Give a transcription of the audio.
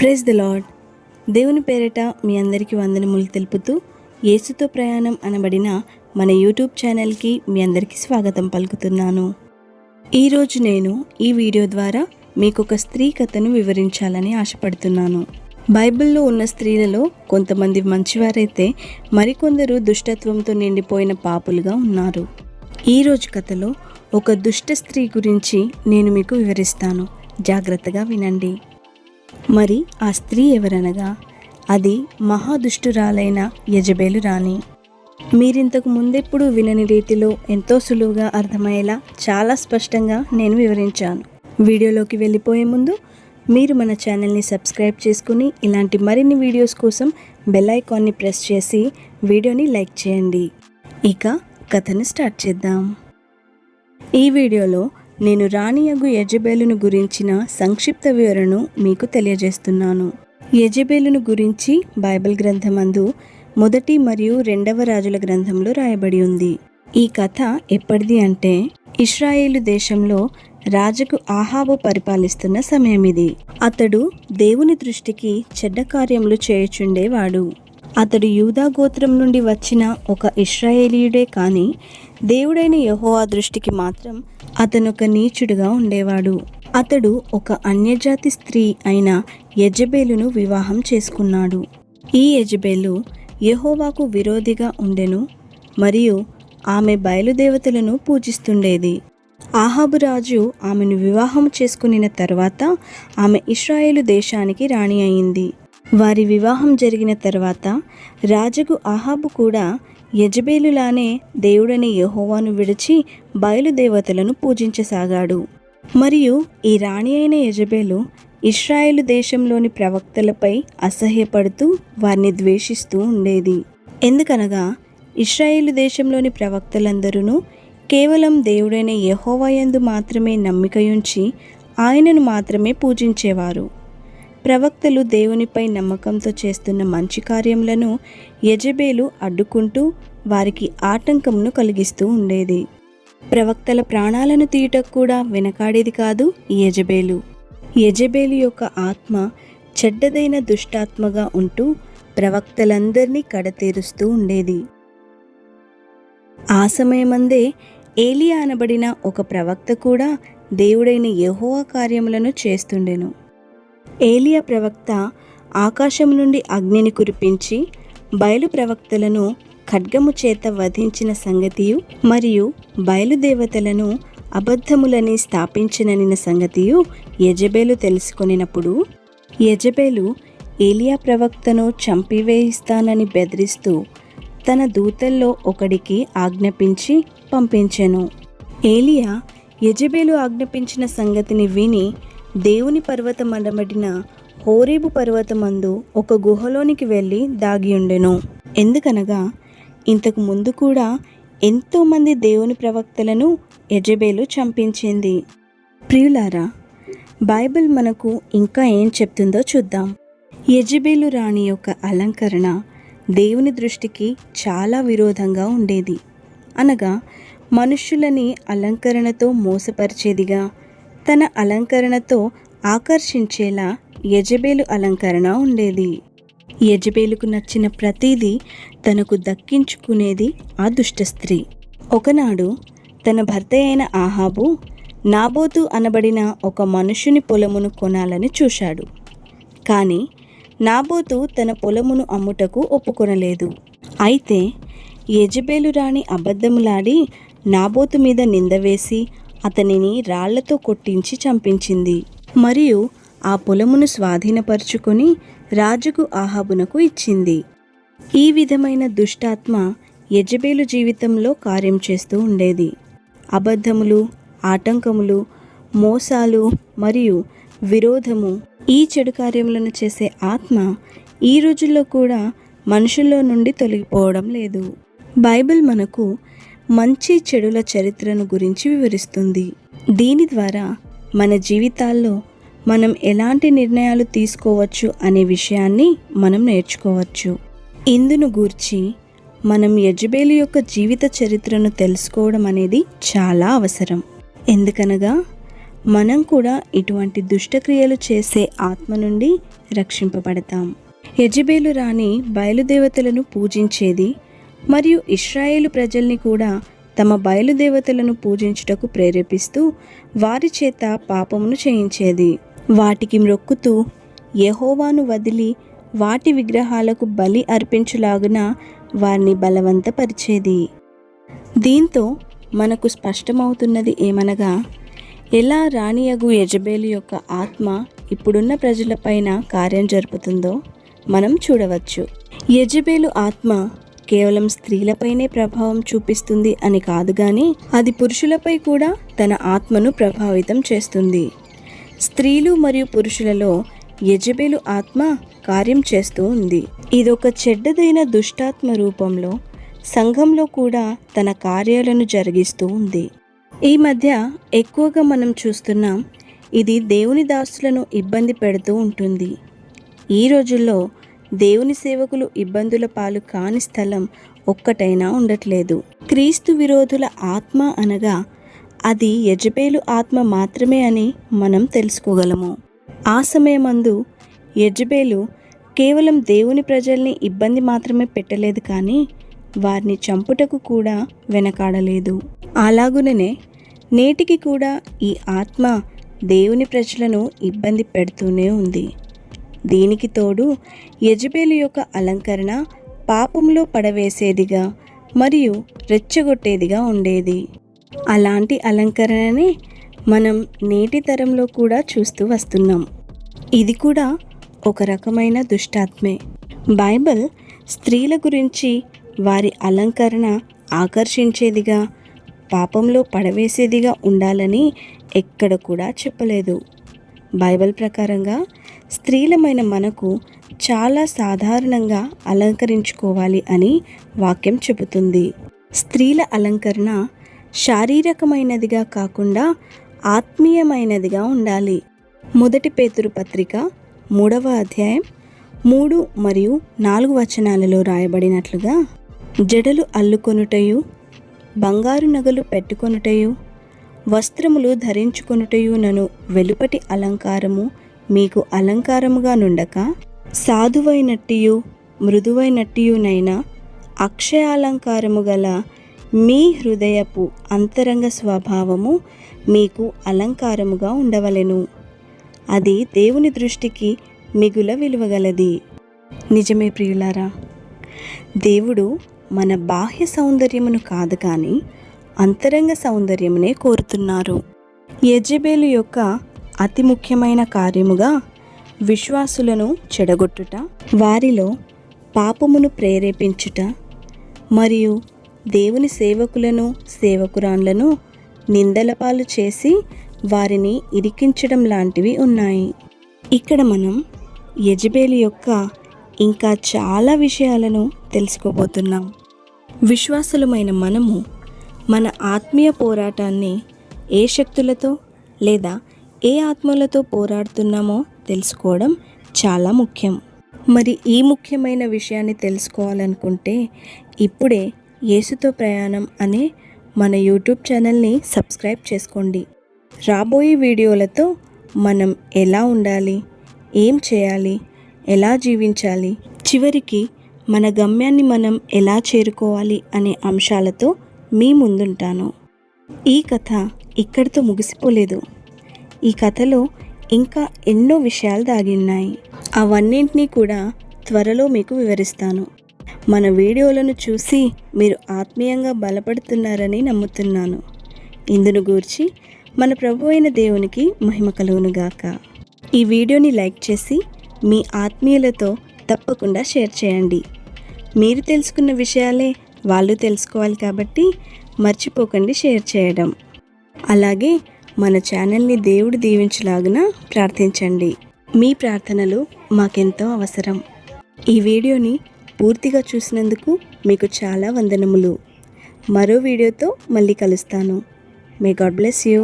Praise the lord. దేవుని పేరిట మీ అందరికీ వందనములు తెలుపుతూ యేసుతో ప్రయాణం అనబడిన మన యూట్యూబ్ ఛానల్కి మీ అందరికీ స్వాగతం పలుకుతున్నాను. ఈరోజు నేను ఈ వీడియో ద్వారా మీకు ఒక స్త్రీ కథను వివరించాలని ఆశపడుతున్నాను. బైబిల్లో ఉన్న స్త్రీలలో కొంతమంది మంచివారైతే మరికొందరు దుష్టత్వంతో నిండిపోయిన పాపులుగా ఉన్నారు. ఈరోజు కథలో ఒక దుష్ట స్త్రీ గురించి నేను మీకు వివరిస్తాను. జాగ్రత్తగా వినండి. మరి ఆ స్త్రీ ఎవరనగా అది మహాదుష్టురాలైన యెజబెలు రాణి. మీరింతకు ముందెప్పుడు వినని రీతిలో ఎంతో సులువుగా అర్థమయ్యేలా చాలా స్పష్టంగా నేను వివరించాను. వీడియోలోకి వెళ్ళిపోయే ముందు మీరు మన ఛానల్ని సబ్స్క్రైబ్ చేసుకుని ఇలాంటి మరిన్ని వీడియోస్ కోసం బెల్ ఐకాన్ని ప్రెస్ చేసి వీడియోని లైక్ చేయండి. ఇక కథను స్టార్ట్ చేద్దాం. ఈ వీడియోలో నేను రాణియగు యెజబెలును గురించిన సంక్షిప్త వివరణను మీకు తెలియజేస్తున్నాను. యెజబెలును గురించి బైబిల్ గ్రంథమందు 1 మరియు 2 రాజుల గ్రంథంలో రాయబడి ఉంది. ఈ కథ ఎప్పటిది అంటే ఇశ్రాయేలు దేశంలో రాజుకు ఆహాబు పరిపాలిస్తున్న సమయం ఇది. అతడు దేవుని దృష్టికి చెడ్డ కార్యములు చేయుచుండేవాడు. అతడు యూదా గోత్రం నుండి వచ్చిన ఒక ఇశ్రాయేలీయుడే కానీ దేవుడైన యెహోవా దృష్టికి మాత్రం అతనొక నీచుడుగా ఉండేవాడు. అతడు ఒక అన్యజాతి స్త్రీ అయిన యెజబెలును వివాహం చేసుకున్నాడు. ఈ యెజబెలు యెహోవాకు విరోధిగా ఉండెను మరియు ఆమె బయలుదేవతలను పూజిస్తుండేది. ఆహాబు రాజు ఆమెను వివాహం చేసుకునిన తర్వాత ఆమె ఇశ్రాయేలు దేశానికి రాణి అయింది. వారి వివాహం జరిగిన తర్వాత రాజుకు ఆహాబు కూడా యెజబెలులానే దేవుడని యెహోవాను విడిచి బయలుదేవతలను పూజించసాగాడు. మరియు ఈ రాణి అయిన యెజబెలు ఇశ్రాయేలు దేశంలోని ప్రవక్తలపై అసహ్యపడుతూ వారిని ద్వేషిస్తూ ఉండేది. ఎందుకనగా ఇశ్రాయేలు దేశంలోని ప్రవక్తలందరూ కేవలం దేవుడైన యెహోవా యందు మాత్రమే నమ్మికయుంచి ఆయనను మాత్రమే పూజించేవారు. ప్రవక్తలు దేవునిపై నమ్మకంతో చేస్తున్న మంచి కార్యములను యెజబెలు అడ్డుకుంటూ వారికి ఆటంకమును కలిగిస్తూ ఉండేది. ప్రవక్తల ప్రాణాలను తీయటకు కూడా వెనకాడేది కాదు ఈ యెజబెలు. యెజబెలు యొక్క ఆత్మ చెడ్డదైన దుష్టాత్మగా ఉంటూ ప్రవక్తలందరినీ కడతేరుస్తూ ఉండేది. ఆ సమయమందే ఏలియా అనబడిన ఒక ప్రవక్త కూడా దేవుడైన యెహోవా కార్యములను చేస్తుండెను. ఏలియా ప్రవక్త ఆకాశం నుండి అగ్నిని కురిపించి బయలు ప్రవక్తలను ఖడ్గము చేత వధించిన సంగతియు మరియు బయలుదేవతలను అబద్ధములని స్థాపించిననిన సంగతియు యెజబెలు తెలుసుకొనినప్పుడు యెజబెలు ఏలియా ప్రవక్తను చంపివేయిస్తానని బెదిరిస్తూ తన దూతల్లో ఒకడికి ఆజ్ఞాపించి పంపించెను. ఏలియా యెజబెలు ఆజ్ఞాపించిన సంగతిని విని దేవుని పర్వతమనబడిన హోరేబు పర్వతమందు ఒక గుహలోనికి వెళ్ళి దాగియుండెను. ఎందుకనగా ఇంతకు ముందు కూడా ఎంతోమంది దేవుని ప్రవక్తలను యెజబెలు చంపించింది. ప్రియులారా, బైబిల్ మనకు ఇంకా ఏం చెప్తుందో చూద్దాం. యెజబెలు రాణి యొక్క అలంకరణ దేవుని దృష్టికి చాలా విరోధంగా ఉండేది. అనగా మనుష్యులని అలంకరణతో మోసపరిచేదిగా, తన అలంకరణతో ఆకర్షించేలా యెజబెలు అలంకరణ ఉండేది. యెజబెలుకు నచ్చిన ప్రతిదీ తనకు దక్కించుకునేది ఆ దుష్ట స్త్రీ. ఒకనాడు తన భర్త అయిన ఆహాబు నాబోతు అనబడిన ఒక మనుషుని పొలమును కొనాలని చూశాడు. కానీ నాబోతు తన పొలమును అమ్ముటకు ఒప్పుకొనలేదు. అయితే యెజబెలు రాణి అబద్ధములాడి నాబోతు మీద నింద వేసి అతనిని రాళ్లతో కొట్టించి చంపించింది. మరియు ఆ పొలమును స్వాధీనపరుచుకొని రాజుకు ఆహాబునకు ఇచ్చింది. ఈ విధమైన దుష్టాత్మ యెజబెలు జీవితంలో కార్యం చేస్తూ ఉండేది. అబద్ధములు, ఆటంకములు, మోసాలు మరియు విరోధము, ఈ చెడు కార్యములను చేసే ఆత్మ ఈ రోజుల్లో కూడా మనుషుల్లో నుండి తొలగిపోవడం లేదు. బైబిల్ మనకు మంచి చెడుల చరిత్రను గురించి వివరిస్తుంది. దీని ద్వారా మన జీవితాల్లో మనం ఎలాంటి నిర్ణయాలు తీసుకోవచ్చు అనే విషయాన్ని మనం నేర్చుకోవచ్చు. ఇందును గూర్చి మనం యెజబెలు యొక్క జీవిత చరిత్రను తెలుసుకోవడం అనేది చాలా అవసరం. ఎందుకనగా మనం కూడా ఇటువంటి దుష్టక్రియలు చేసే ఆత్మ నుండి రక్షింపబడతాం. యెజెబెలు రాణి బయలుదేవతలను పూజించేది మరియు ఇశ్రాయేలు ప్రజల్ని కూడా తమ బయలుదేవతలను పూజించుటకు ప్రేరేపిస్తూ వారి చేత పాపమును చేయించేది. వాటికి మ్రొక్కుతూ యెహోవాను వదిలి వాటి విగ్రహాలకు బలి అర్పించులాగున వారిని బలవంతపరిచేది. దీంతో మనకు స్పష్టమవుతున్నది ఏమనగా, ఎలా రాణియగు యెజెబెలు యొక్క ఆత్మ ఇప్పుడున్న ప్రజలపైన కార్యం జరుపుతుందో మనం చూడవచ్చు. యెజెబెలు ఆత్మ కేవలం స్త్రీలపైనే ప్రభావం చూపిస్తుంది అని కాదు కానీ అది పురుషులపై కూడా తన ఆత్మను ప్రభావితం చేస్తుంది. స్త్రీలు మరియు పురుషులలో యెజెబెలు ఆత్మ కార్యం చేస్తూ ఉంది. ఇదొక చెడ్డదైన దుష్టాత్మ రూపంలో సంఘంలో కూడా తన కార్యాలను జరిగిస్తూ ఉంది. ఈ మధ్య ఎక్కువగా మనం చూస్తున్నాం, ఇది దేవుని దాసులను ఇబ్బంది పెడుతూ ఉంటుంది. ఈ రోజుల్లో దేవుని సేవకులు ఇబ్బందుల పాలు కాని స్థలం ఒక్కటైనా ఉండట్లేదు. క్రీస్తు విరోధుల ఆత్మ అనగా అది యెజెబెలు ఆత్మ మాత్రమే అని మనం తెలుసుకోగలము. ఆ సమయమందు యెజెబెలు కేవలం దేవుని ప్రజల్ని ఇబ్బంది మాత్రమే పెట్టలేదు కానీ వారిని చంపుటకు కూడా వెనకాడలేదు. అలాగుననే నేటికి కూడా ఈ ఆత్మ దేవుని ప్రజలను ఇబ్బంది పెడుతూనే ఉంది. దీనికి తోడు యెజెబెలు యొక్క అలంకరణ పాపంలో పడవేసేదిగా మరియు రెచ్చగొట్టేదిగా ఉండేది. అలాంటి అలంకరణనే మనం నేటి తరంలో కూడా చూస్తూ వస్తున్నాం. ఇది కూడా ఒక రకమైన దుష్టాత్మే. బైబిల్ స్త్రీల గురించి వారి అలంకరణ ఆకర్షించేదిగా, పాపంలో పడవేసేదిగా ఉండాలని ఎక్కడ కూడా చెప్పలేదు. బైబిల్ ప్రకారంగా స్త్రీలమైన మనకు చాలా సాధారణంగా అలంకరించుకోవాలి అని వాక్యం చెబుతుంది. స్త్రీల అలంకరణ శారీరకమైనదిగా కాకుండా ఆత్మీయమైనదిగా ఉండాలి. 1 పేతురు పత్రిక 3వ అధ్యాయం 3 మరియు 4 వచనాలలో రాయబడినట్లుగా, జడలు అల్లుకొనుటయు, బంగారు నగలు పెట్టుకొనుటయు, వస్త్రములు ధరించుకొనుటయునను వెలుపటి అలంకారము మీకు అలంకారముగా నుండక, సాధువైనట్టియు మృదువైనట్టియునైన అక్షయాలంకారము గల మీ హృదయపు అంతరంగ స్వభావము మీకు అలంకారముగా ఉండవలెను. అది దేవుని దృష్టికి మిగుల విలువగలది. నిజమే ప్రియులారా, దేవుడు మన బాహ్య సౌందర్యమును కాదు కానీ అంతరంగ సౌందర్యమునే కోరుతున్నారు. యెజెబెలు యొక్క అతి ముఖ్యమైన కార్యముగా విశ్వాసులను చెడగొట్టుట, వారిలో పాపమును ప్రేరేపించుట మరియు దేవుని సేవకులను సేవకురాండ్లను నిందలపాలు చేసి వారిని ఇరికించడం లాంటివి ఉన్నాయి. ఇక్కడ మనం యెజెబెలు యొక్క ఇంకా చాలా విషయాలను తెలుసుకోబోతున్నాం. విశ్వాసులమైన మనము మన ఆత్మీయ పోరాటాన్ని ఏ శక్తులతో లేదా ఏ ఆత్మలతో పోరాడుతున్నామో తెలుసుకోవడం చాలా ముఖ్యం. మరి ఈ ముఖ్యమైన విషయాన్ని తెలుసుకోవాలనుకుంటే ఇప్పుడే యేసుతో ప్రయాణం అనే మన యూట్యూబ్ ఛానల్ని సబ్స్క్రైబ్ చేసుకోండి. రాబోయే వీడియోలతో మనం ఎలా ఉండాలి, ఏం చేయాలి, ఎలా జీవించాలి, చివరికి మన గమ్యాన్ని మనం ఎలా చేరుకోవాలి అనే అంశాలతో మీ ముందుంటాను. ఈ కథ ఇక్కడితో ముగిసిపోలేదు. ఈ కథలో ఇంకా ఎన్నో విషయాలు దాగి ఉన్నాయి. అవన్నింటినీ కూడా త్వరలో మీకు వివరిస్తాను. మన వీడియోలను చూసి మీరు ఆత్మీయంగా బలపడుతున్నారని నమ్ముతున్నాను. ఇందును గూర్చి మన ప్రభు అయిన దేవునికి మహిమ కలుగునుగాక. ఈ వీడియోని లైక్ చేసి మీ ఆత్మీయులతో తప్పకుండా షేర్ చేయండి. మీరు తెలుసుకున్న విషయాలే వాళ్ళు తెలుసుకోవాలి కాబట్టి మర్చిపోకండి షేర్ చేయడం. అలాగే మన ఛానల్ని దేవుడు దీవించలాగున ప్రార్థించండి. మీ ప్రార్థనలు మాకెంతో అవసరం. ఈ వీడియోని పూర్తిగా చూసినందుకు మీకు చాలా వందనములు. మరో వీడియోతో మళ్ళీ కలుస్తాను. May God bless you.